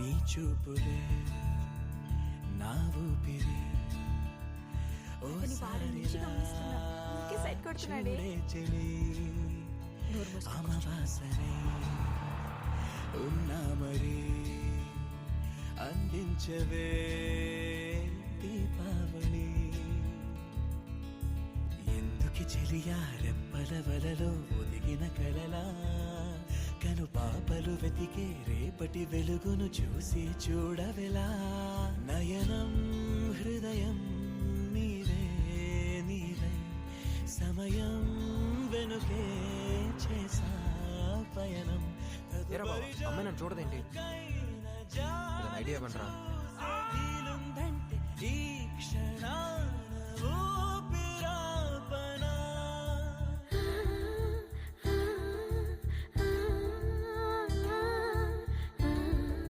నీ చూపులే నా ఊపిరి అమవాసనే ఉన్నా మరి అందించవే దీపావళి ఎందుకి చెలియా రెప్పల వలలో ఒదిగిన కలలా కను పాపలు వెతికే రేపటి వెలుగును చూసి చూడవెలా నయనం హృదయం నీవే నీవే సమయం వెనుకే చేసా పయనం అమ్మాయి నన్ను చూడదేంటి ఐడియా ఇవ్వండిరా.